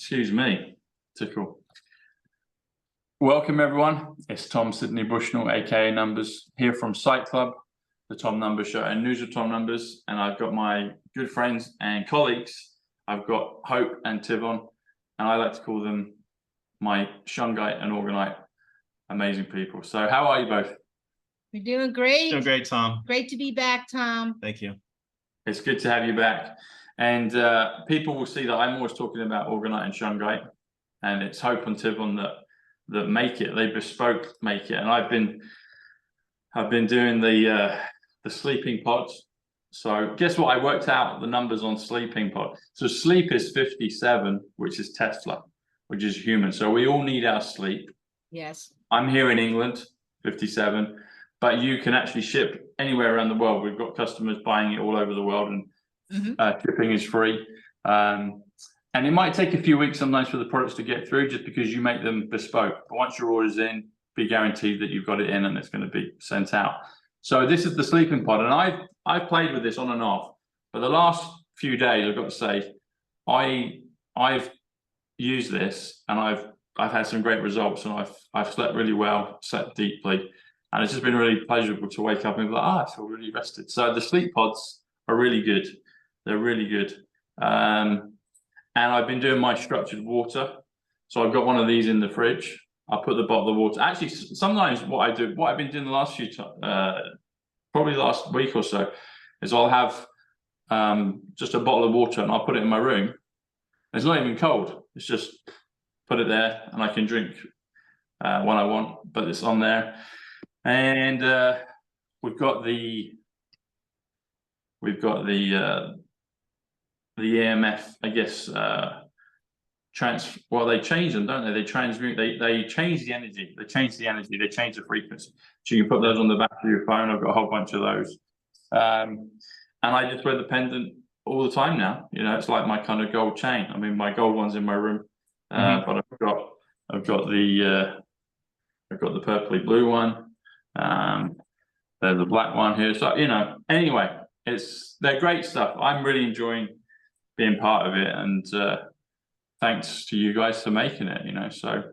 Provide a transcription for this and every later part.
Excuse me. Tickle. Welcome, everyone. It's Tom Sidney Bushnell, aka Numbers, here from Psych Club, the Tom Numbers Show, and News of Tom Numbers. And I've got my good friends and colleagues. I've got Hope and Tivon, and I like to call them my Shungite and Orgonite. Amazing people. So, how are you both? We're doing great. Doing great, Tom. Great to be back, Tom. Thank you. It's good to have you back. And people will see that I'm always talking about Orgonite and Shungite, and it's Hope and Tivon that make it. They bespoke make it, and I've been doing the sleeping pods. So guess what? I worked out the numbers on sleeping pod. So sleep is 57, which is Tesla, which is human. So we all need our sleep. Yes. I'm here in England, 57, but you can actually ship anywhere around the world. We've got customers buying it all over the world, and shipping is free. And it might take a few weeks sometimes for the products to get through, just because you make them bespoke. But once your order's in, be guaranteed that you've got it in and it's going to be sent out. So this is the sleeping pod, and I've played with this on and off. But the last few days, I've got to say, I've used this, and I've had some great results, and I've slept really well, slept deeply, and it's just been really pleasurable to wake up and be like, I feel really rested. So the sleep pods are really good. They're really good. And I've been doing my structured water. So I've got one of these in the fridge. I put the bottle of water. Actually, sometimes what I've been doing the last few times, probably last week or so, is I'll have just a bottle of water and I'll put it in my room. It's not even cold. It's just put it there and I can drink when I want, but it's on there. And we've got the EMF, I guess. Well, they change them, don't they? They transmute. They change the energy. They change the frequency. So you can put those on the back of your phone. I've got a whole bunch of those, and I just wear the pendant all the time now. You know, it's like my kind of gold chain. I mean, my gold one's in my room, but I've got the purpley blue one. There's a black one here. So anyway, they're great stuff. I'm really enjoying being part of it, and thanks to you guys for making it. So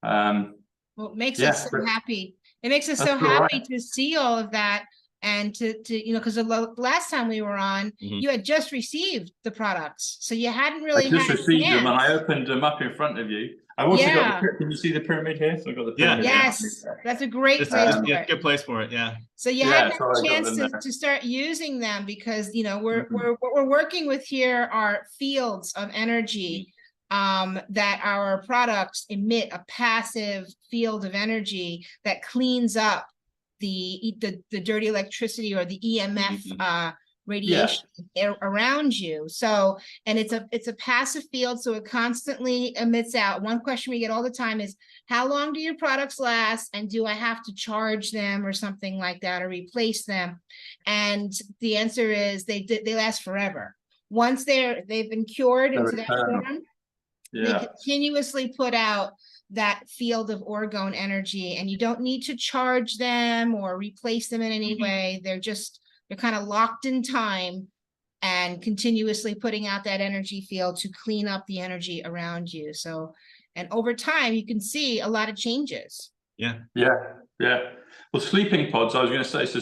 well, it makes us so happy. It makes us so happy to see all of that, and to because the last time we were on, you had just received the products, so you hadn't really just received them, and I opened them up in front of you. I've also got can you see the pyramid here? So I've got the pyramid. Yes, that's a great place for it. Good place for it. Yeah. So you had a chance to start using them, because what we're working with here are fields of energy that our products emit, a passive field of energy that cleans up the dirty electricity or the EMF radiation around you. So, and it's a passive field, so it constantly emits out. One question we get all the time is, how long do your products last, and do I have to charge them or something like that, or replace them? And the answer is they last forever. Once they've been cured into that form, they continuously put out that field of orgone energy, and you don't need to charge them or replace them in any way. They're kind of locked in time and continuously putting out that energy field to clean up the energy around you. So, and over time, you can see a lot of changes. Yeah. Well, sleeping pods, I was going to say, so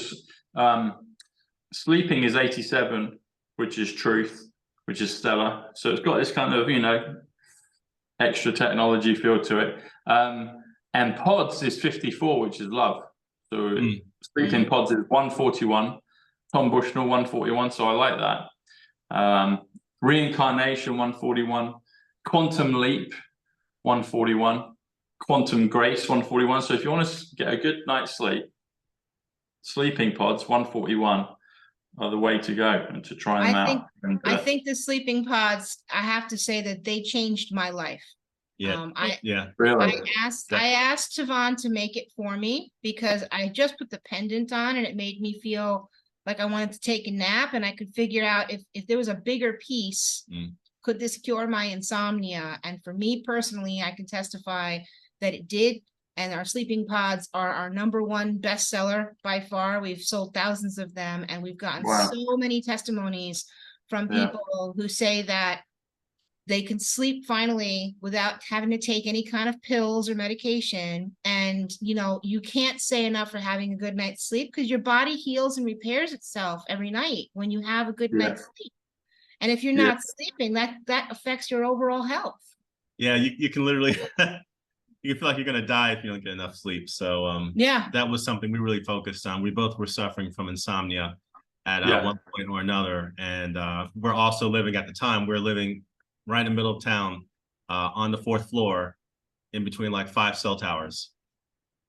sleeping is 87, which is truth, which is stellar. So it's got this kind of, extra technology feel to it. And pods is 54, which is love. So sleeping pods is 141. Tom Bushnell 141, so I like that. Reincarnation 141, Quantum Leap 141, Quantum Grace 141. So if you want to get a good night's sleep, sleeping pods 141 are the way to go, and to try them out. I think the sleeping pods, I have to say that they changed my life. Really? I asked Tivon to make it for me, because I just put the pendant on and it made me feel like I wanted to take a nap, and I could figure out if there was a bigger piece, could this cure my insomnia? And for me personally, I can testify that it did. And our sleeping pods are our #1 bestseller by far. We've sold thousands of them, and we've gotten so many testimonies from people who say that they can sleep finally without having to take any kind of pills or medication. And, you know, you can't say enough for having a good night's sleep, because your body heals and repairs itself every night when you have a good night's sleep. And if you're not sleeping, that affects your overall health. Yeah, you can literally, you feel like you're going to die if you don't get enough sleep. So that was something we really focused on. We both were suffering from insomnia at one point or another. And we're also living, at the time, we're living right in the middle of town, on the 4th floor, in between like 5 cell towers.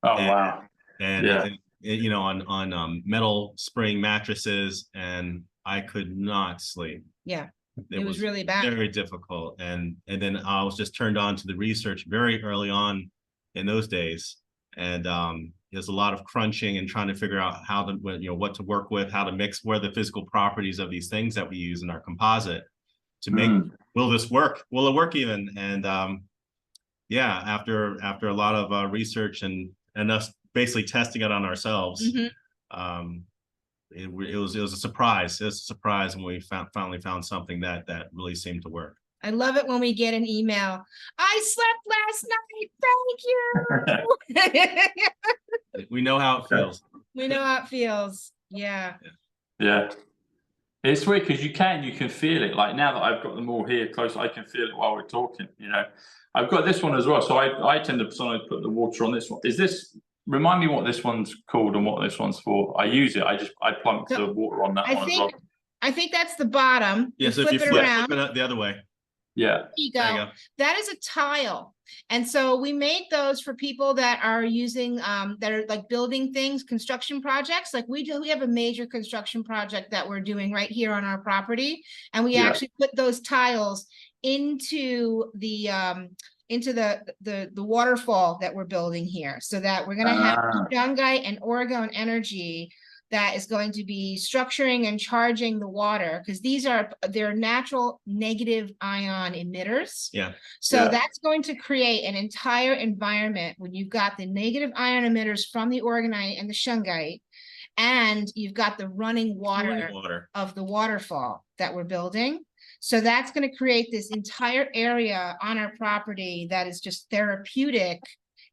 Oh, wow. And you know, on metal spring mattresses, and I could not sleep. Yeah, it was really bad. Very difficult. And then I was just turned on to the research very early on in those days. And there's a lot of crunching and trying to figure out how to, you know, what to work with, how to mix, what are the physical properties of these things that we use in our composite to make, will this work? Will it work even? And yeah, after a lot of research and us basically testing it on ourselves, it was a surprise. It was a surprise when we finally found something that really seemed to work. I love it when we get an email. I slept last night. Thank you. We know how it feels. We know how it feels. Yeah. Yeah. It's weird because you can feel it. Like now that I've got them all here close, I can feel it while we're talking, you know. I've got this one as well. So I tend to sometimes put the water on this one. Is this, remind me what this one's called and what this one's for? I use it. I plunk the water on that one as well. I think that's the bottom. Yeah, so if you flip it the other way. Yeah. There you go. That is a tile. And so we made those for people that are using, that are like building things, construction projects. Like we have a major construction project that we're doing right here on our property. And we actually put those tiles into the waterfall that we're building here, so that we're going to have Shungite and Orgone energy that is going to be structuring and charging the water, because they're natural negative ion emitters. So that's going to create an entire environment when you've got the negative ion emitters from the Orgonite and the Shungite, and you've got the running water of the waterfall that we're building. So that's going to create this entire area on our property that is just therapeutic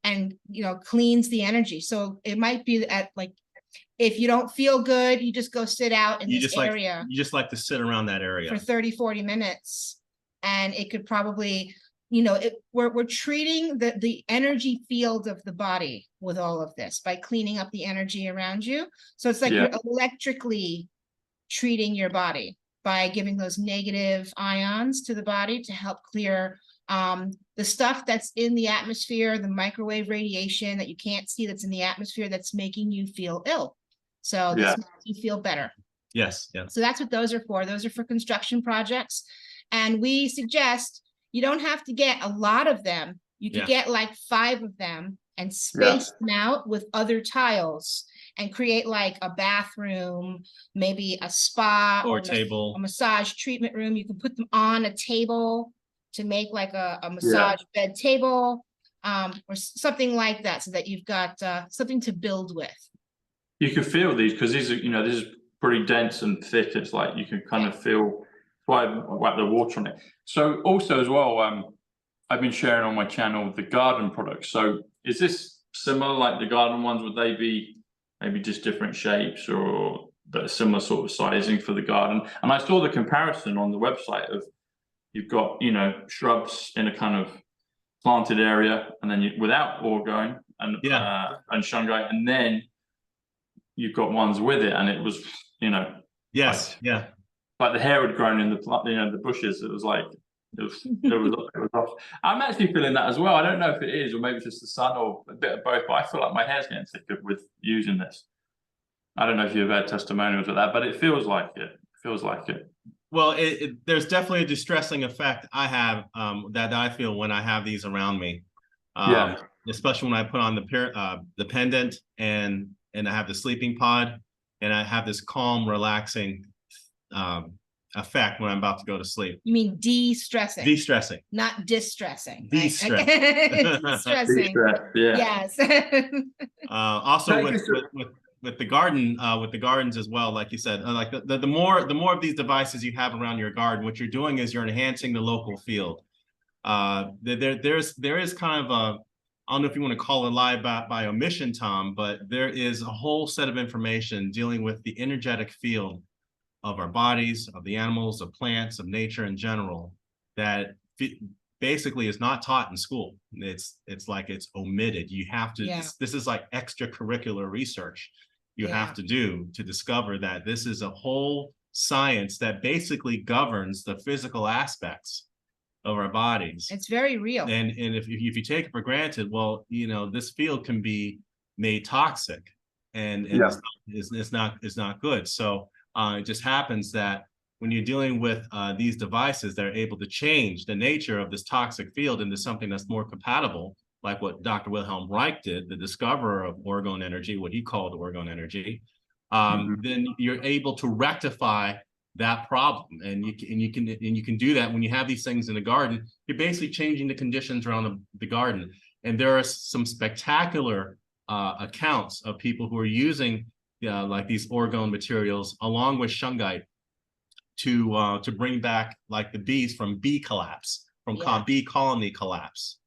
and, you know, cleans the energy. So it might be at like, if you don't feel good, you just go sit out in this area. You just like to sit around that area for 30, 40 minutes. And it could probably, you know, we're treating the energy field of the body with all of this by cleaning up the energy around you. So it's like you're electrically treating your body by giving those negative ions to the body to help clear the stuff that's in the atmosphere, the microwave radiation that you can't see that's in the atmosphere that's making you feel ill. So this makes you feel better. Yes. So that's what those are for. Those are for construction projects. And we suggest you don't have to get a lot of them. You could get like 5 of them and space them out with other tiles and create like a bathroom, maybe a spa or table, a massage treatment room. You can put them on a table to make like a massage bed table, or something like that, so that you've got something to build with. You can feel these because these are, you know, this is pretty dense and thick. It's like you can kind of feel why I whack the water on it. So also as well, I've been sharing on my channel the garden products. So is this similar like the garden ones? Would they be maybe just different shapes or but a similar sort of sizing for the garden? And I saw the comparison on the website of you've got, you know, shrubs in a kind of planted area, and then without Orgone and Shungite, and then you've got ones with it, and it was, you know, like the hair had grown in the the bushes. It was like it was off. I'm actually feeling that as well. I don't know if it is, or maybe it's just the sun, or a bit of both. But I feel like my hair's getting thicker with using this. I don't know if you've had testimonials of that, but it feels like it. Well, there's definitely a distressing effect I have that I feel when I have these around me. Especially when I put on the pendant and I have the sleeping pod, and I have this calm, relaxing effect when I'm about to go to sleep. You mean de-stressing? De-stressing, not distressing. De-stress. Distressing. Yes. Also with the gardens as well, like you said, like the more of these devices you have around your garden, what you're doing is you're enhancing the local field. There is kind of a, I don't know if you want to call it lie by omission, Tom, but there is a whole set of information dealing with the energetic field of our bodies, of the animals, of plants, of nature in general, that basically is not taught in school. It's like it's omitted. You have to, this is like extracurricular research you have to do to discover that this is a whole science that basically governs the physical aspects of our bodies. It's very real. And if you take it for granted, well, you know, this field can be made toxic, and it's not good. So it just happens that when you're dealing with these devices that are able to change the nature of this toxic field into something that's more compatible, like what Dr. Wilhelm Reich did, the discoverer of orgone energy, what he called orgone energy, then you're able to rectify that problem. And you can do that when you have these things in the garden. You're basically changing the conditions around the garden. And there are some spectacular accounts of people who are using like these orgone materials along with shungite to bring back like the bees from bee collapse, from bee colony collapse.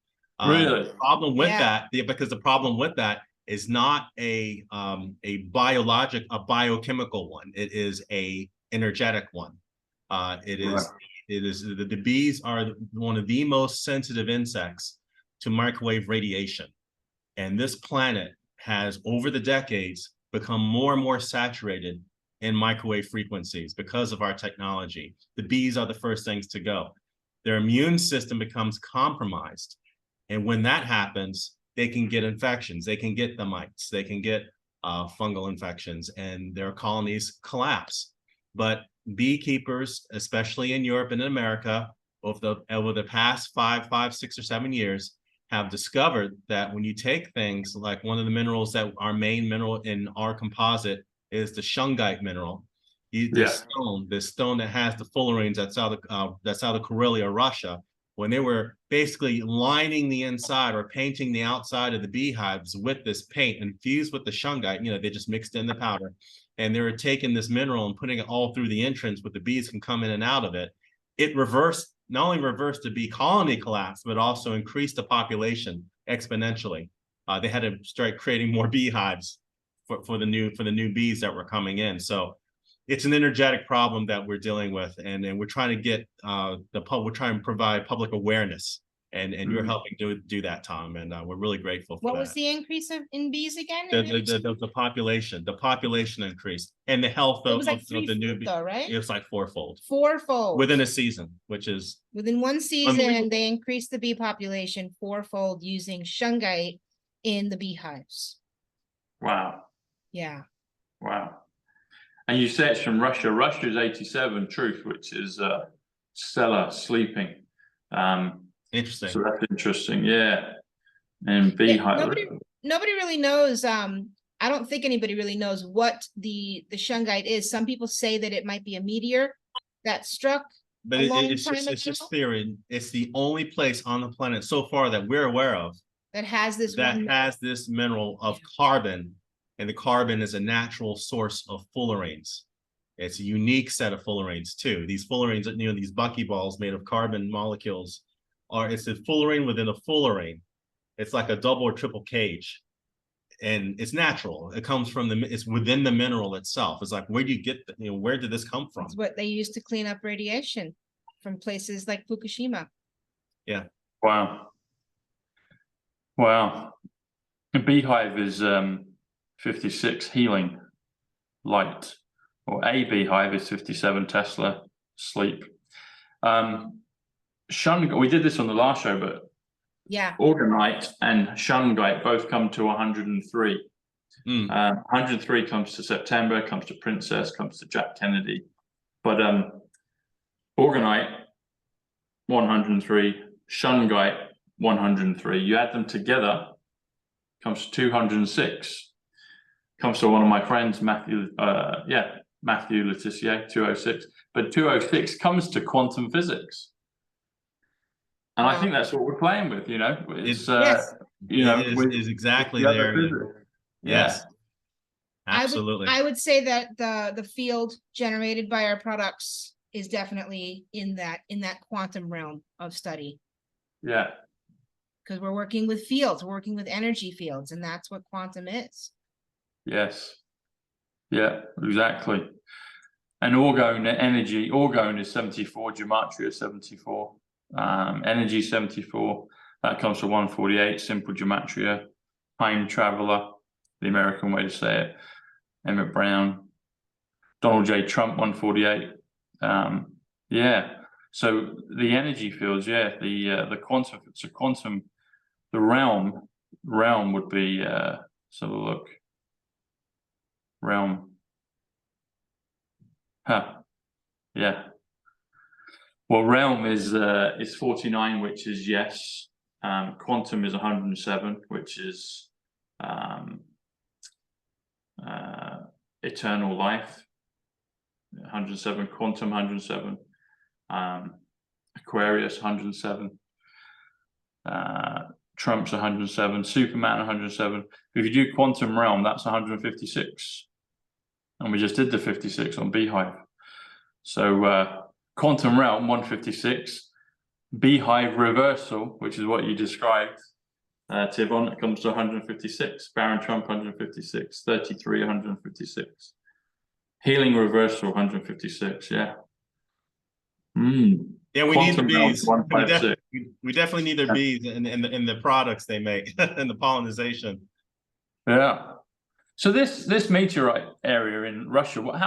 Really? The problem with that, because the problem with that is not a biochemical one. It is a energetic one. It is the bees are one of the most sensitive insects to microwave radiation, and this planet has over the decades become more and more saturated in microwave frequencies because of our technology. The bees are the first things to go. Their immune system becomes compromised, and when that happens, they can get infections. They can get the mites. They can get fungal infections, and their colonies collapse. But beekeepers, especially in Europe and in America, over the past 5, 6, or 7 years, have discovered that when you take things like one of the minerals that our main mineral in our composite is the shungite mineral, this stone that has the fullerenes that's out of Karelia, Russia. When they were basically lining the inside or painting the outside of the beehives with this paint infused with the shungite, you know, they just mixed in the powder, and they were taking this mineral and putting it all through the entrance where the bees can come in and out of it. It not only reversed the bee colony collapse, but also increased the population exponentially. They had to start creating more beehives for the new bees that were coming in. So it's an energetic problem that we're dealing with, and we're trying to get we're trying to provide public awareness, and you're helping do that, Tom, and we're really grateful for that. What was the increase in bees again? The population increased, and the health of the new bees. Right? It was like fourfold within a season, which is within one season. They increased the bee population fourfold using shungite in the beehives. Wow. Yeah. Wow. And you say it's from Russia. Russia's 87 truth, which is stellar sleeping. Interesting. So that's interesting. Yeah. And beehive. Nobody really knows. I don't think anybody really knows what the shungite is. Some people say that it might be a meteor that struck. But it's just theory. It's the only place on the planet so far that we're aware of that has this mineral of carbon. And the carbon is a natural source of fullerenes. It's a unique set of fullerenes too. These fullerenes, you know, these buckyballs made of carbon molecules, it's a fullerene within a fullerene. It's like a double or triple cage, and it's natural. It comes from it's within the mineral itself. It's like, where do you get, where did this come from? It's what they use to clean up radiation from places like Fukushima. Yeah. Wow. Wow. A beehive is 56 healing light, or a beehive is 57 Tesla sleep. We did this on the last show, but Orgonite and shungite both come to 103. 103 comes to September, comes to Princess, comes to Jack Kennedy, but Orgonite 103, shungite 103. You add them together, comes to 206. Comes to one of my friends, Matthew Letitia, 206. But 206 comes to quantum physics. And I think that's what we're playing with, It's, is exactly there. Yes. Absolutely. I would say that the field generated by our products is definitely in that quantum realm of study. Yeah. Because we're working with fields, we're working with energy fields, and that's what quantum is. Yes. Yeah, exactly. And orgone energy, orgone is 74, Gematria 74, energy 74. That comes to 148, simple Gematria, time traveler, the American way to say it, Emmett Brown, Donald J. Trump 148. Yeah. So the energy fields, yeah, the quantum, it's a quantum, the realm would be so look. Realm. Huh. Yeah. Well, realm is 49, which is yes. Quantum is 107, which is eternal life. 107, quantum 107. Aquarius 107. Trump's 107. Superman 107. If you do quantum realm, that's 156. And we just did the 56 on Beehive. So quantum realm 156, Beehive reversal, which is what you described, Tivon, it comes to 156, Baron Trump 156, 33 156, healing reversal 156. Yeah. Yeah, we need the bees. 156. We definitely need their bees in the products they make and the pollinization. Yeah. So this meteorite area in Russia, what's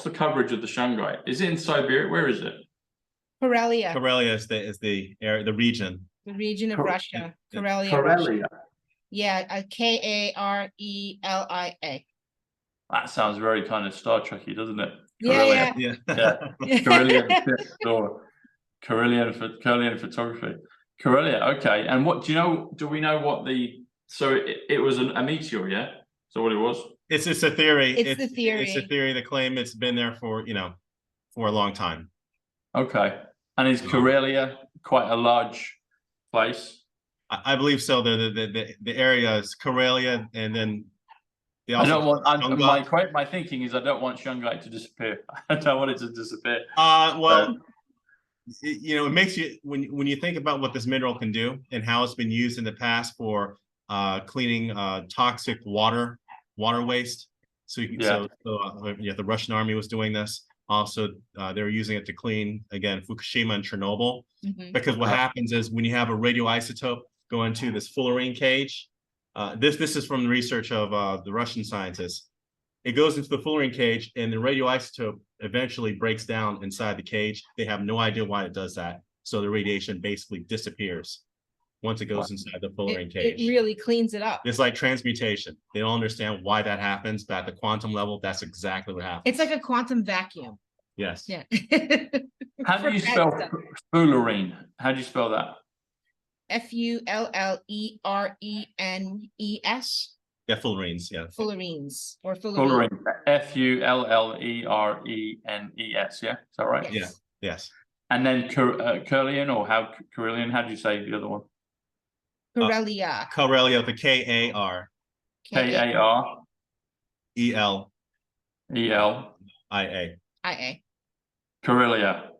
the coverage of the shungite? Is it in Siberia? Where is it? Karelia. Karelia is the area, the region. The region of Russia. Karelia. Karelia. Russia. Yeah, Karelia. That sounds very kind of Star Trekky, doesn't it? Yeah, yeah. Karelian photography. Karelia, okay. And what do we know what so it was a meteor, yeah? So what it was? It's a theory. It's the theory. It's a theory that claim it's been there for a long time. Okay. And is Karelia quite a large place? I believe so. The area is Karelia, and then they also my thinking is I don't want shungite to disappear. I don't want it to disappear. It makes you when you think about what this mineral can do and how it's been used in the past for cleaning toxic water waste. So the Russian army was doing this. Also, they were using it to clean, again, Fukushima and Chernobyl. Because what happens is when you have a radioisotope go into this fullerene cage, this is from the research of the Russian scientists. It goes into the fullerene cage, and the radioisotope eventually breaks down inside the cage. They have no idea why it does that. So the radiation basically disappears once it goes inside the fullerene cage. It really cleans it up. It's like transmutation. They don't understand why that happens, but at the quantum level, that's exactly what happens. It's like a quantum vacuum. Yes. Yeah. How do you spell fullerene? How do you spell that? Fullerenes. Yeah, fullerenes. Yeah. Fullerenes or fullerene. Fullerenes. Yeah, is that right? Yes. Yeah. Yes. And then Karelian, or Karelian? How do you say the other one? Karelia. Karelia with a Kar. Karelia. IA. Karelia. Karelia.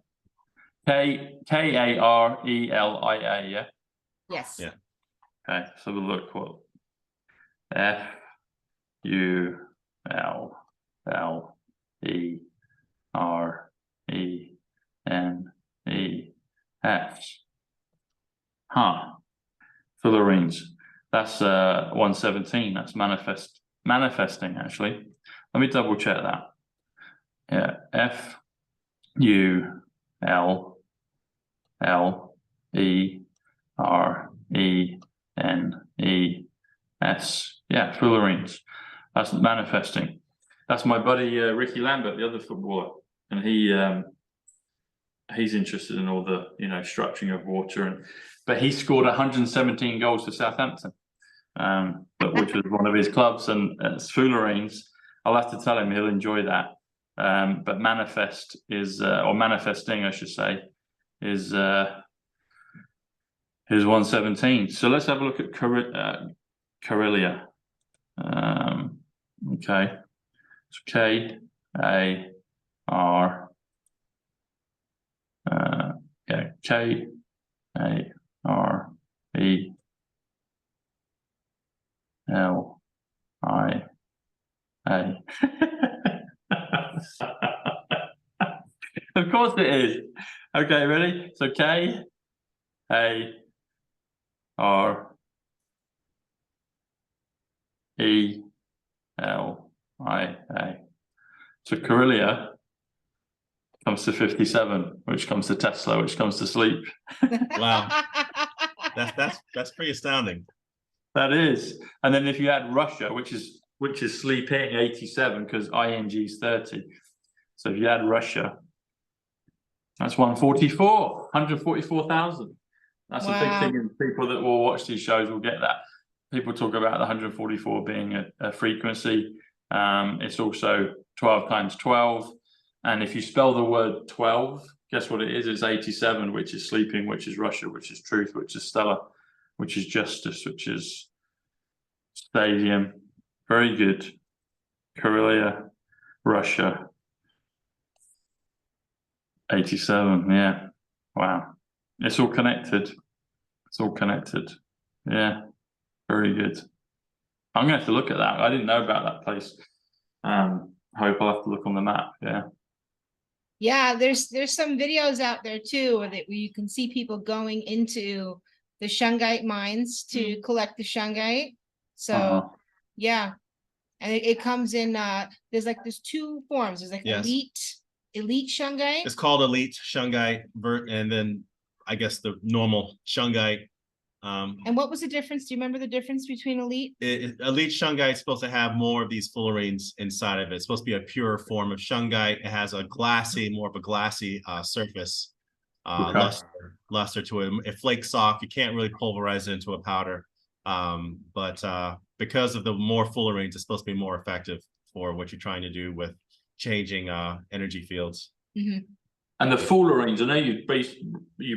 Yeah. Yes. Yeah. Okay. So we'll look what Fullerenes. Fullerenes. That's 117. That's manifesting actually. Let me double check that. Yeah, Fullerenes. Yeah, Fullerenes. That's manifesting. That's my buddy Ricky Lambert, the other footballer, and he's interested in all the structuring of water, but he scored 117 goals for Southampton, which was one of his clubs, and it's Fullerenes. I'll have to tell him, he'll enjoy that. But manifest is or manifesting, I should say, is 117. So let's have a look at Karelia. Okay. So K-A-R. Yeah, K-A-R-E-L-I-A. Of course it is. Okay, ready? So K-A-R-E-L-I-A. So Karelia comes to 57, which comes to Tesla, which comes to sleep. Wow. That's pretty astounding. That is. And then if you add Russia, which is sleeping, 87, because ING is 30. So if you add Russia, that's 144,000. That's a big thing, and people that will watch these shows will get that. People talk about the 144 being a frequency. It's also 12 times 12. And if you spell the word 12, guess what it is? It's 87, which is sleeping, which is Russia, which is truth, which is stellar, which is justice, which is stadium. Very good. Karelia, Russia. 87, yeah. Wow. It's all connected. It's all connected. Yeah. Very good. I'm going to have to look at that. I didn't know about that place. Hope I'll have to look on the map. Yeah. Yeah, there's some videos out there too where you can see people going into the shungite mines to collect the shungite. So yeah. And it comes in there's two forms. There's like elite shungite. It's called elite shungite, and then I guess the normal shungite. And what was the difference? Do you remember the difference between elite? Elite shungite is supposed to have more of these fullerenes inside of it. It's supposed to be a pure form of shungite. It has a more of a glassy surface, luster to it. It flakes off. You can't really pulverize it into a powder. But because of the more fullerenes, it's supposed to be more effective for what you're trying to do with changing energy fields. And the fullerenes, I know you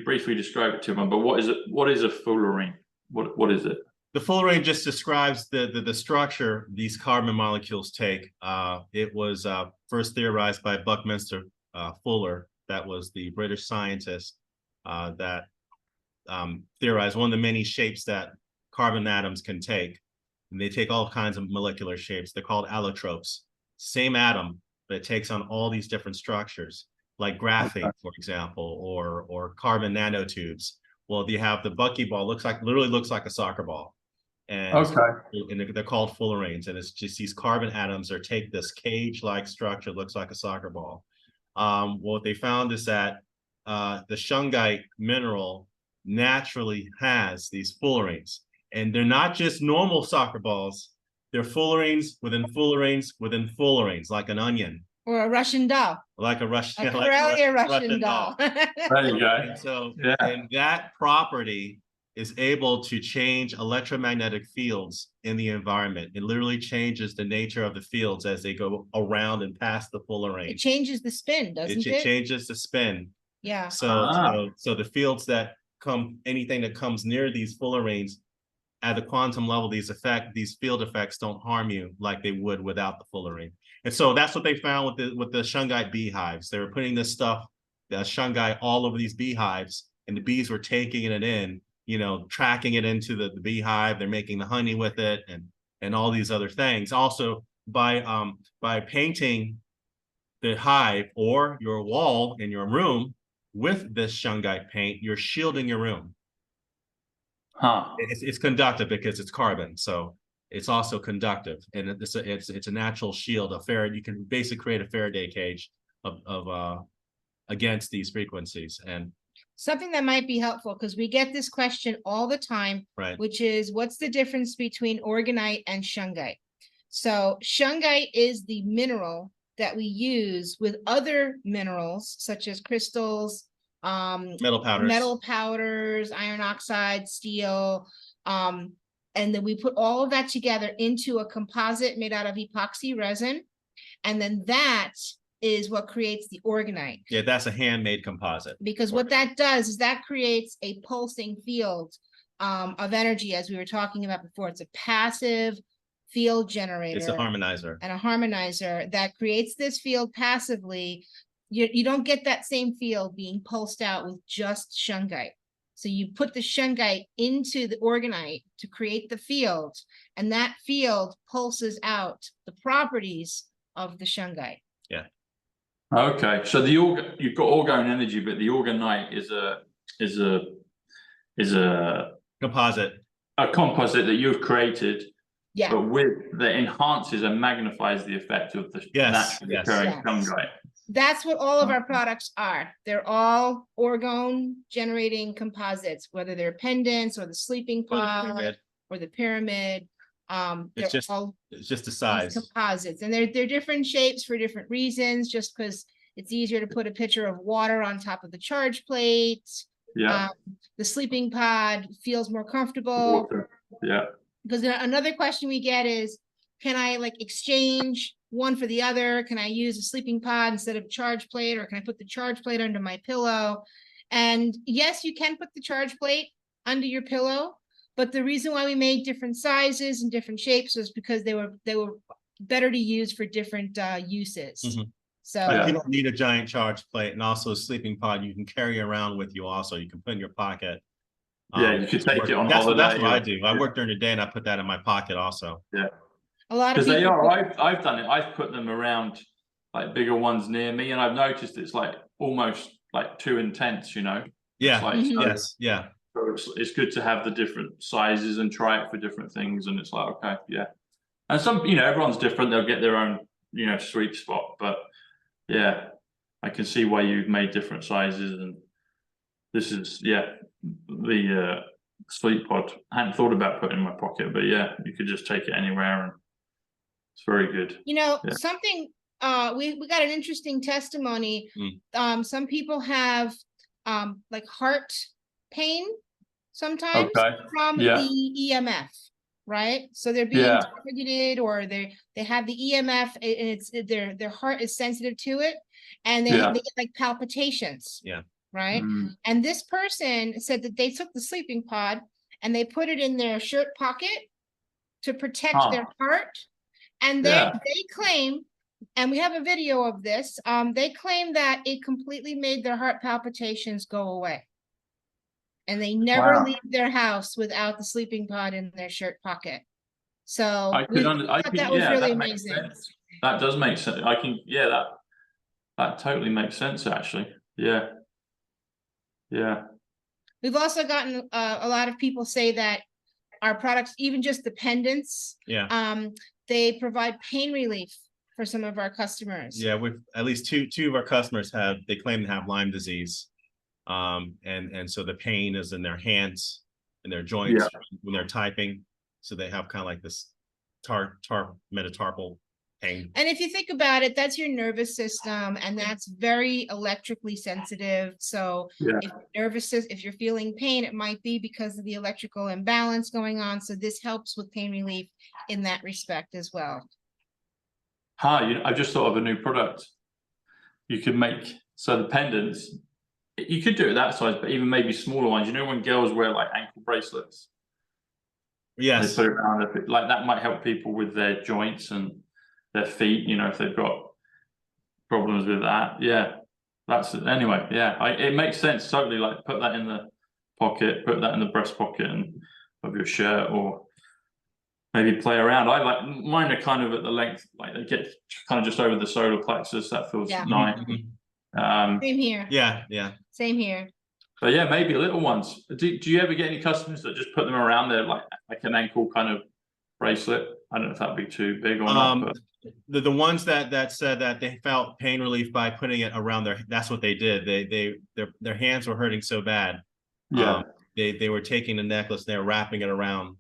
briefly described it to them, but what is it? What is a fullerene? What is it? The fullerene just describes the structure these carbon molecules take. It was first theorized by Buckminster Fuller. That was the British scientist that theorized one of the many shapes that carbon atoms can take. And they take all kinds of molecular shapes. They're called allotropes. Same atom, but it takes on all these different structures, like graphene, for example, or carbon nanotubes. Well, you have the buckyball, literally looks like a soccer ball. And, and they're called fullerenes. And it's just these carbon atoms take this cage-like structure, looks like a soccer ball. What they found is that the shungite mineral naturally has these fullerenes. And they're not just normal soccer balls. They're fullerenes within fullerenes within fullerenes, like an onion. Or a Russian doll. Like a Russian doll. There you go. And so, and that property is able to change electromagnetic fields in the environment. It literally changes the nature of the fields as they go around and past the fullerene. It changes the spin, doesn't it? It changes the spin. Yeah. So, so the fields that anything that comes near these fullerenes, at the quantum level, these field effects don't harm you like they would without the fullerene. And so that's what they found with the shungite beehives. They were putting this stuff, the shungite, all over these beehives, and the bees were taking it in, tracking it into the beehive. They're making the honey with it, and all these other things. Also, by painting the hive or your wall in your room with this shungite paint, you're shielding your room. It's conductive because it's carbon, so it's also conductive, and it's a natural shield. You can basically create a Faraday cage of against these frequencies. And something that might be helpful, because we get this question all the time, right, which is, what's the difference between orgonite and shungite? So shungite is the mineral that we use with other minerals such as crystals, metal powders, iron oxide, steel, and then we put all of that together into a composite made out of epoxy resin, and then that is what creates the orgonite. Yeah, that's a handmade composite. Because what that does is that creates a pulsing field of energy, as we were talking about before. It's a passive field generator. It's a harmonizer. And a harmonizer that creates this field passively. You don't get that same field being pulsed out with just shungite. So you put the shungite into the orgonite to create the field, and that field pulses out the properties of the shungite. Yeah. Okay, so you've got orgone energy, but the orgonite is a Composite. A composite that you've created. Yeah. But that enhances and magnifies the effect of the naturally occurring shungite. That's what all of our products are. They're all orgone generating composites, whether they're pendants or the sleeping pod or the pyramid. It's just the size composites, and they're different shapes for different reasons. Just because it's easier to put a pitcher of water on top of the charge plate. Yeah. The sleeping pod feels more comfortable. Water. Yeah. Because another question we get is, can I like exchange one for the other? Can I use a sleeping pod instead of a charge plate, or can I put the charge plate under my pillow? And yes, you can put the charge plate under your pillow, but the reason why we made different sizes and different shapes was because they were better to use for different uses. Mm-hmm. So you don't need a giant charge plate, and also a sleeping pod you can carry around with you. Also, you can put in your pocket. Yeah, you could take it on holiday. That's what I do. I work during the day and I put that in my pocket also. Yeah. A lot of people, they are. I've done it. I've put them around like bigger ones near me, and I've noticed it's like almost like too intense, you know. Yeah. Like, Yes. Yeah. So it's good to have the different sizes and try it for different things, and it's like, okay, yeah. And some, everyone's different. They'll get their own, sweet spot. But yeah, I can see why you've made different sizes, and this is the sleep pod. I hadn't thought about putting in my pocket, but yeah, you could just take it anywhere, and it's very good. Something we got an interesting testimony. Some people have like heart pain sometimes from the EMF, right? So they're being targeted, or they have the EMF, and it's their heart is sensitive to it, and they get like palpitations. Yeah. Right. And this person said that they took the sleeping pod and they put it in their shirt pocket to protect their heart. And they claim, and we have a video of this, they claim that it completely made their heart palpitations go away. And they never leave their house without the sleeping pod in their shirt pocket. So that was really amazing. That does make sense. That totally makes sense, actually. Yeah. Yeah. We've also gotten a lot of people say that our products, even just the pendants, they provide pain relief for some of our customers. Yeah, with at least two of our customers they claim to have Lyme disease. And so the pain is in their hands and their joints when they're typing. So they have kind of like this metatarpal pain. And if you think about it, that's your nervous system, and that's very electrically sensitive. So if you're feeling pain, it might be because of the electrical imbalance going on. So this helps with pain relief in that respect as well. I just thought of a new product. You could make, so the pendants, you could do it that size, but even maybe smaller ones. You know when girls wear like ankle bracelets? Yes. They put it around like that might help people with their joints and their feet, if they've got problems with that. That's it. Anyway, it makes sense totally. Like put that in the pocket, put that in the breast pocket of your shirt, or maybe play around. I like mine are kind of at the length, like they get kind of just over the solar plexus. That feels nice. Same here. Yeah. Same here. But yeah, maybe little ones. Do you ever get any customers that just put them around there like an ankle kind of bracelet? I don't know if that'd be too big or not. But the ones that said that they felt pain relief by putting it around that's what they did. Their hands were hurting so bad. They were taking the necklace, they were wrapping it around.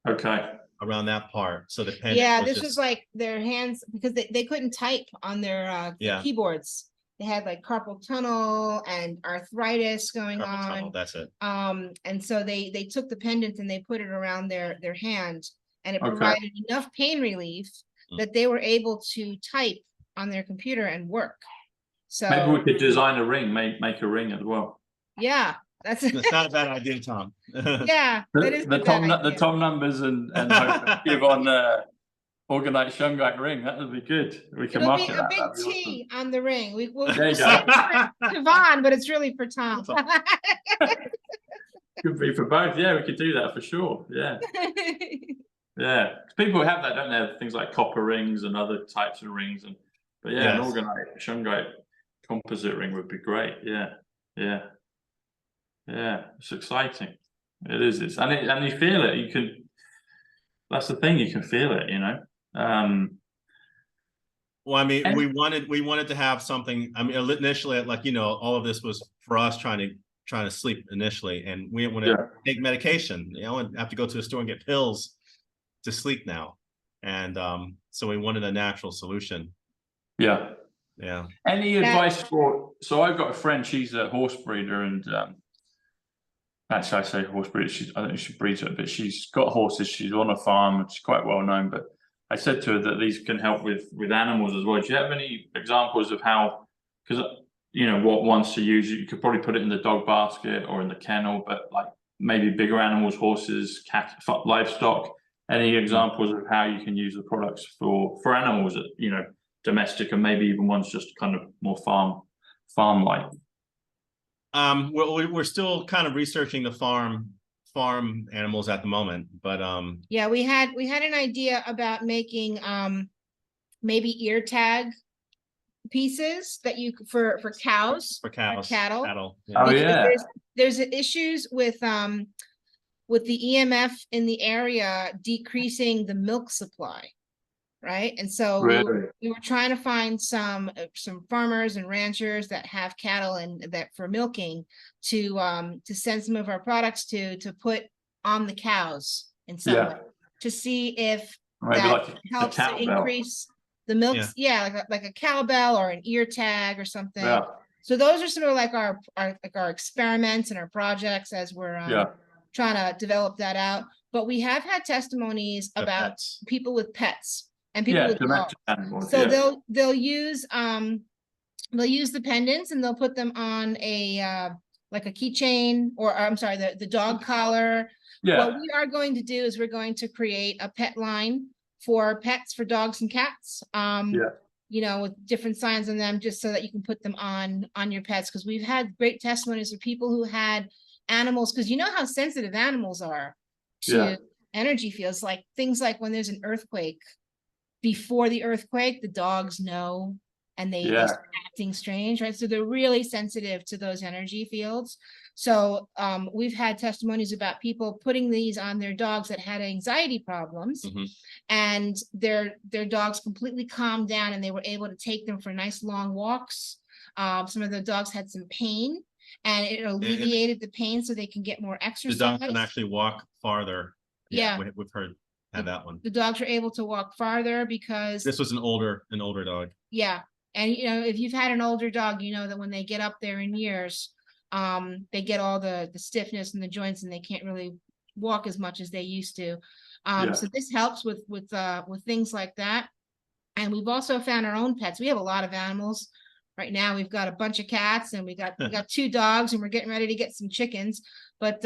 Okay. Around that part. So the pendant this was like their hands, because they couldn't type on their keyboards. They had like carpal tunnel and arthritis going on. That's it. And so they took the pendant and they put it around their hand, and it provided enough pain relief that they were able to type on their computer and work. So maybe we could design a ring, make a ring as well. Yeah, That's not a bad idea, Tom. Yeah, that is the Tom numbers and give on Orgonite Shungite ring. That would be good. We can market that. A big T on the ring. We'll there you say go. Tivon, but it's really for Tom. Could be for both. Yeah, we could do that for sure. Yeah. Yeah. People have that, don't they? Things like copper rings and other types of rings. But yeah, yes. An Orgonite Shungite composite ring would be great. Yeah. Yeah. Yeah. It's exciting. It is. And you feel it. You can. That's the thing. You can feel it. You know. Well, I mean, we wanted to have something. I mean, initially, like, you know, all of this was for us trying to sleep initially, and we didn't want to take medication, you know, and have to go to the store and get pills to sleep now. And so we wanted a natural solution. Yeah. Yeah. Any advice for? So I've got a friend. She's a horse breeder, and actually, I say horse breeder. I think she breeds it, but she's got horses. She's on a farm. She's quite well known, but I said to her that these can help with animals as well. Do you have any examples of how? Because you know what ones to use. You could probably put it in the dog basket or in the kennel, but like maybe bigger animals, horses, cats, livestock. Any examples of how you can use the products for animals? You know, domestic and maybe even ones just kind of more farm-like. We're still kind of researching the farm animals at the moment, but yeah, we had an idea about making maybe ear tag pieces that you for cows, or cattle. Yeah. Oh yeah, there's issues with the EMF in the area decreasing the milk supply, right? And so we were trying to find some farmers and ranchers that have cattle and that for milking to send some of our products to put on the cows in some way to see if maybe that like helps to increase the milk. Like a cowbell or an ear tag or something. So those are sort of like our experiments and our projects as we're trying to develop that out. But we have had testimonies about people with pets and people with dogs. So they'll use the pendants and they'll put them on a like a keychain, or I'm sorry, the dog collar. What we are going to do is we're going to create a pet line for pets, for dogs and cats. You know, with different signs on them, just so that you can put them on your pets. Because we've had great testimonies of people who had animals, because you know how sensitive animals are to energy fields, like things like when there's an earthquake. Before the earthquake, the dogs know, and they start acting strange, right? So they're really sensitive to those energy fields. So we've had testimonies about people putting these on their dogs that had anxiety problems, and their dogs completely calmed down, and they were able to take them for nice long walks. Some of the dogs had some pain, and it alleviated the pain so they can get more exercise. The dog can actually walk farther. Yeah. We've heard that one. The dogs are able to walk farther because this was an older dog. Yeah. And you know, if you've had an older dog, you know that when they get up there in years, they get all the stiffness in the joints and they can't really walk as much as they used to. So this helps with things like that. And we've also found our own pets. We have a lot of animals. Right now we've got a bunch of cats, and we got 2 dogs, and we're getting ready to get some chickens. But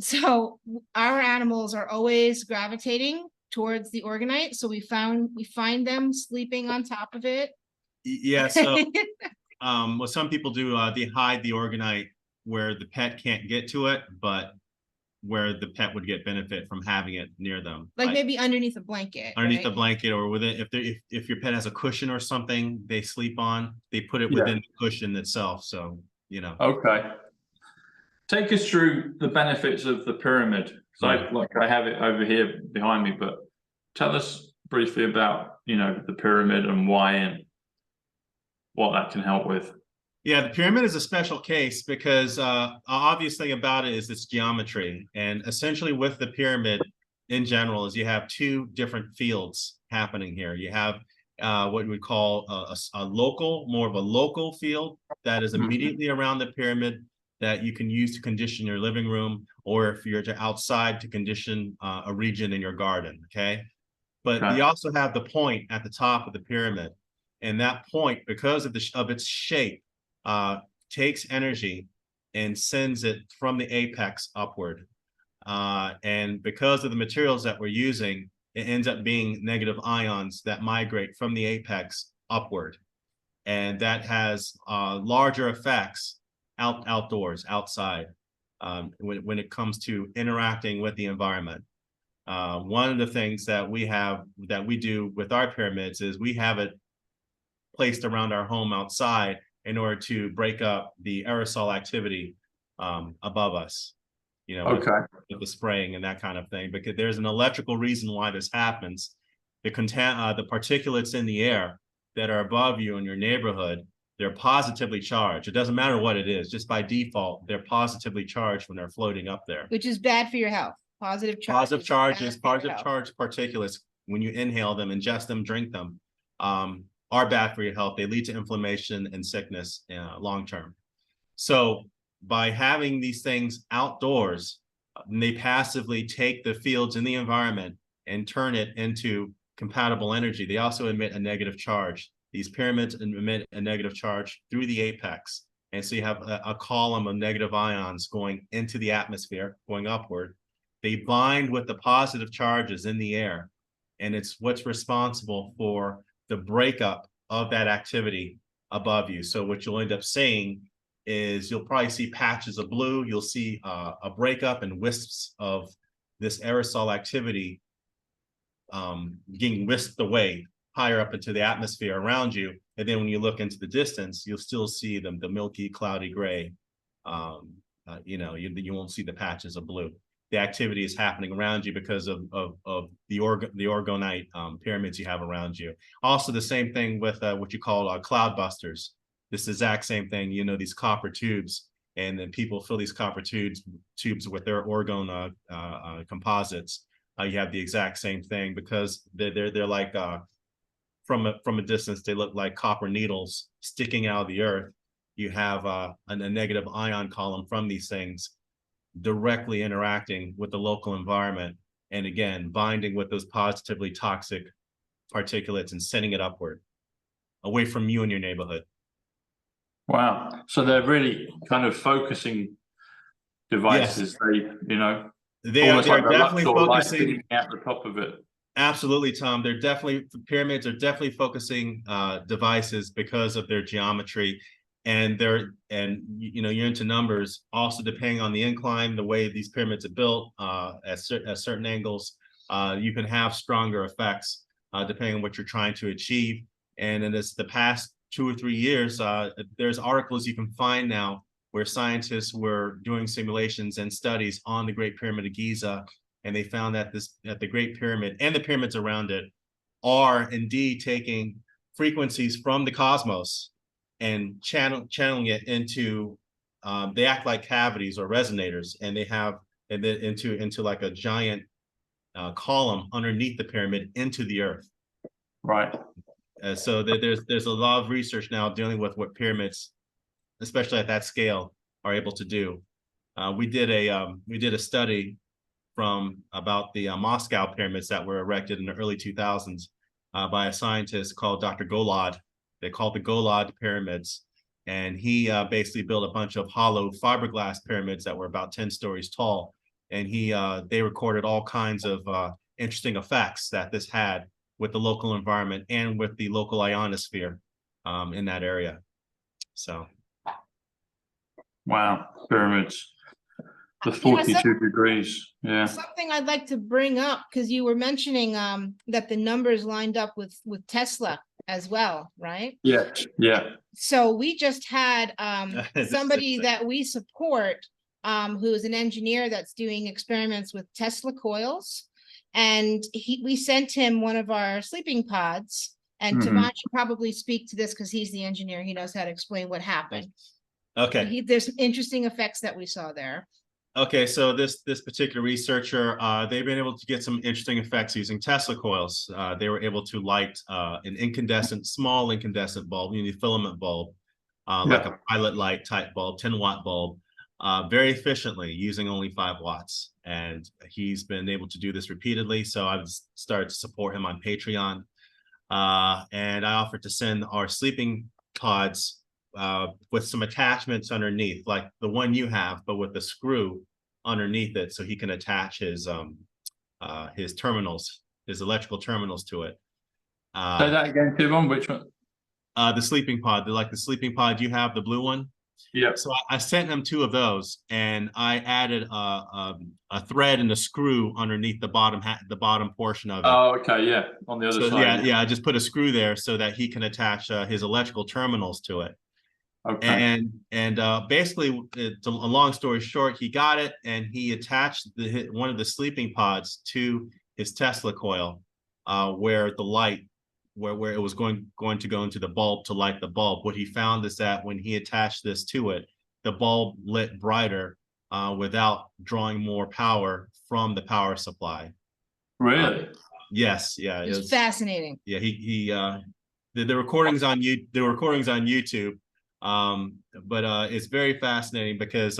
so our animals are always gravitating towards the Orgonite. So we find them sleeping on top of it. Yeah. So what some people do, they hide the Orgonite where the pet can't get to it, but where the pet would get benefit from having it near them. Like maybe underneath a blanket. Underneath the blanket, or within, if your pet has a cushion or something they sleep on, they put it within the cushion itself. So, you know. Okay. Take us through the benefits of the pyramid. So I have it over here behind me, but tell us briefly about, you know, the pyramid and why and what that can help with. Yeah, the pyramid is a special case because obvious thing about it is its geometry. And essentially with the pyramid in general is you have 2 different fields happening here. You have what we would call a local, more of a local field that is immediately around the pyramid that you can use to condition your living room, or if you're outside to condition a region in your garden, okay? But you also have the point at the top of the pyramid. And that point, because of its shape, takes energy and sends it from the apex upward. And because of the materials that we're using, it ends up being negative ions that migrate from the apex upward. And that has larger effects outdoors, outside, when it comes to interacting with the environment. One of the things that we do with our pyramids is we have it placed around our home outside in order to break up the aerosol activity above us, you know, with the spraying and that kind of thing, because there's an electrical reason why this happens. The particulates in the air that are above you in your neighborhood, they're positively charged. It doesn't matter what it is, just by default, they're positively charged when they're floating up there. Which is bad for your health. Positive charges. Positive charge particulates, when you inhale them, ingest them, drink them, are bad for your health. They lead to inflammation and sickness long term. So by having these things outdoors, they passively take the fields in the environment and turn it into compatible energy. They also emit a negative charge. These pyramids emit a negative charge through the apex. And so you have a column of negative ions going into the atmosphere, going upward. They bind with the positive charges in the air, and it's what's responsible for the breakup of that activity above you. So what you'll end up seeing is you'll probably see patches of blue. You'll see a breakup and wisps of this aerosol activity getting whisked away higher up into the atmosphere around you. And then when you look into the distance, you'll still see the milky, cloudy gray. You know, you won't see the patches of blue. The activity is happening around you because of the Orgonite pyramids you have around you. Also, the same thing with what you call cloud busters. This exact same thing, you know, these copper tubes, and then people fill these copper tubes with their orgone composites. You have the exact same thing, because they're like from a distance, they look like copper needles sticking out of the earth. You have a negative ion column from these things directly interacting with the local environment, and again binding with those positively toxic particulates and sending it upward away from you and your neighborhood. Wow. So they're really kind of focusing devices. Yes. They're definitely focusing at the top of it. Absolutely, Tom. Pyramids are definitely focusing devices because of their geometry. And you're into numbers. Also, depending on the incline, the way these pyramids are built at certain angles, you can have stronger effects depending on what you're trying to achieve. And in the past 2 or 3 years, there's articles you can find now where scientists were doing simulations and studies on the Great Pyramid of Giza, and they found that the Great Pyramid and the pyramids around it are indeed taking frequencies from the cosmos and channeling it into, they act like cavities or resonators, and they have into like a giant column underneath the pyramid into the earth. Right. So there's a lot of research now dealing with what pyramids, especially at that scale, are able to do. We did a study from about the Moscow pyramids that were erected in the early 2000s by a scientist called Dr. Golod. They called the Golod pyramids, and he basically built a bunch of hollow fiberglass pyramids that were about 10 stories tall. And they recorded all kinds of interesting effects that this had with the local environment and with the local ionosphere in that area. So, wow, pyramids. The 42 degrees. Yeah. Something I'd like to bring up, because you were mentioning that the numbers lined up with Tesla as well, right? Yeah. Yeah. So we just had somebody that we support who is an engineer that's doing experiments with Tesla coils, and we sent him one of our sleeping pods. And Tivon should probably speak to this because he's the engineer. He knows how to explain what happened. Okay. There's some interesting effects that we saw there. Okay, so this particular researcher, they've been able to get some interesting effects using Tesla coils. They were able to light an small incandescent bulb, filament bulb, like a pilot light type bulb, 10-watt bulb, very efficiently using only 5 watts. And he's been able to do this repeatedly. So I've started to support him on Patreon. And I offered to send our sleeping pods with some attachments underneath, like the one you have, but with the screw underneath it, so he can attach his terminals, his electrical terminals to it. Say that again, Tivon. Which one? The sleeping pod. The sleeping pod you have, the blue one. Yeah. So I sent him 2 of those, and I added a thread and a screw underneath the bottom portion of it. Oh, okay, yeah, on the other side. Yeah, I just put a screw there so that he can attach his electrical terminals to it. Okay. And basically, a long story short, he got it, and he attached one of the sleeping pods to his Tesla coil, where the light, where it was going to go into the bulb to light the bulb. What he found is that when he attached this to it, the bulb lit brighter without drawing more power from the power supply. Really? Yes. Yeah. It's fascinating. Yeah. The recordings on YouTube. But it's very fascinating because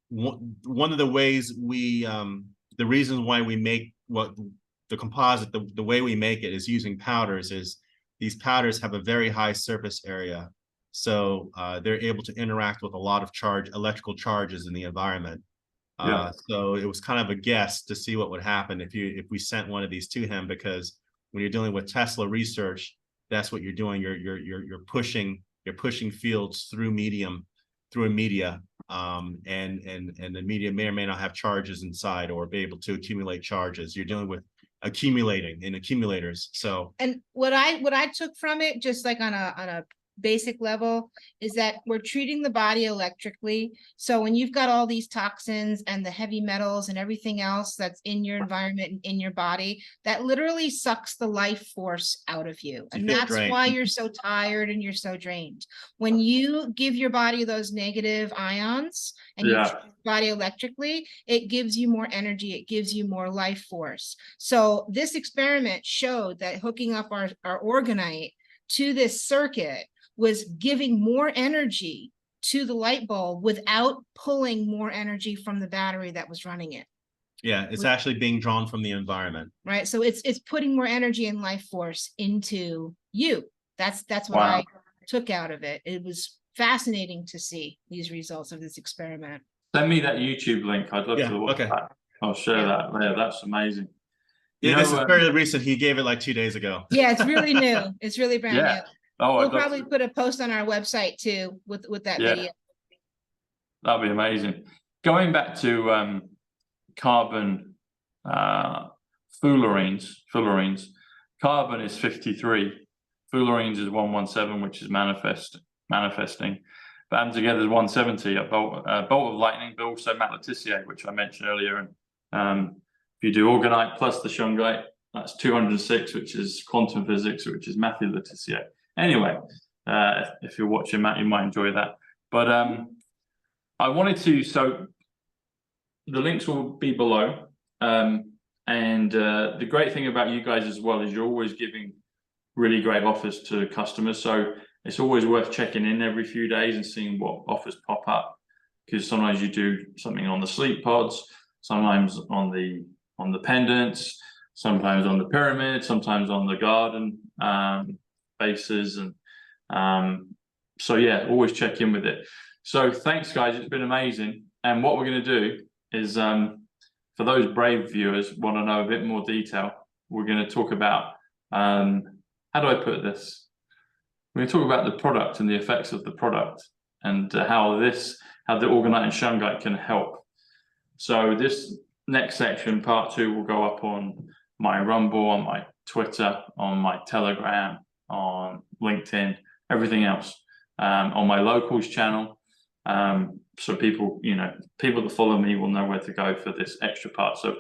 one of the ways the reasons why we make the composite, the way we make it is using powders. Is these powders have a very high surface area, so they're able to interact with a lot of electrical charges in the environment. So it was kind of a guess to see what would happen if we sent one of these to him, because when you're dealing with Tesla research, that's what you're doing. You're pushing fields through a media, and the media may or may not have charges inside or be able to accumulate charges. You're dealing with accumulating in accumulators. So, and what I took from it, just like on a basic level, is that we're treating the body electrically. So when you've got all these toxins and the heavy metals and everything else that's in your environment and in your body, that literally sucks the life force out of you. And that's why you're so tired and you're so drained. When you give your body those negative ions and you treat your body electrically, it gives you more energy, it gives you more life force. So this experiment showed that hooking up our Orgonite to this circuit was giving more energy to the light bulb without pulling more energy from the battery that was running it. Yeah, it's actually being drawn from the environment. Right. So it's putting more energy and life force into you. That's what I took out of it. It was fascinating to see these results of this experiment. Send me that YouTube link. I'd love to watch that. I'll share that. Yeah, that's amazing. Yeah, this is very recent. He gave it like 2 days ago. Yeah, it's really new. It's really brand new. Oh, we'll probably put a post on our website too with that video. That'd be amazing. Going back to carbon fullerenes. Carbon is 53. Fullerenes is 117, which is manifesting. But adding together is 170, a bolt of lightning, but also Magnesium, which I mentioned earlier. And if you do Orgonite plus the SHUNGITE, that's 206, which is quantum physics, which is Magnesium. Anyway, if you're watching, Matt, you might enjoy that. But I wanted to, so the links will be below. And the great thing about you guys as well is you're always giving really great offers to customers. So it's always worth checking in every few days and seeing what offers pop up, because sometimes you do something on the sleep pods, sometimes on the pendants, sometimes on the pyramid, sometimes on the garden bases, and so yeah, always check in with it. So thanks, guys, it's been amazing. And what we're going to do is, for those brave viewers want to know a bit more detail, we're going to talk about how do I put this? We're going to talk about the product and the effects of the product, and how the Orgonite and SHUNGITE can help. So this next section, part 2, will go up on my Rumble, on my Twitter, on my Telegram, on LinkedIn, everything else, on my locals channel. So people that follow me will know where to go for this extra part. So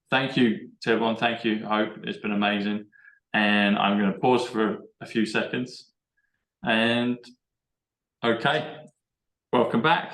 thank you, Tivon. Thank you. I hope it's been amazing. And I'm going to pause for a few seconds. And okay, welcome back.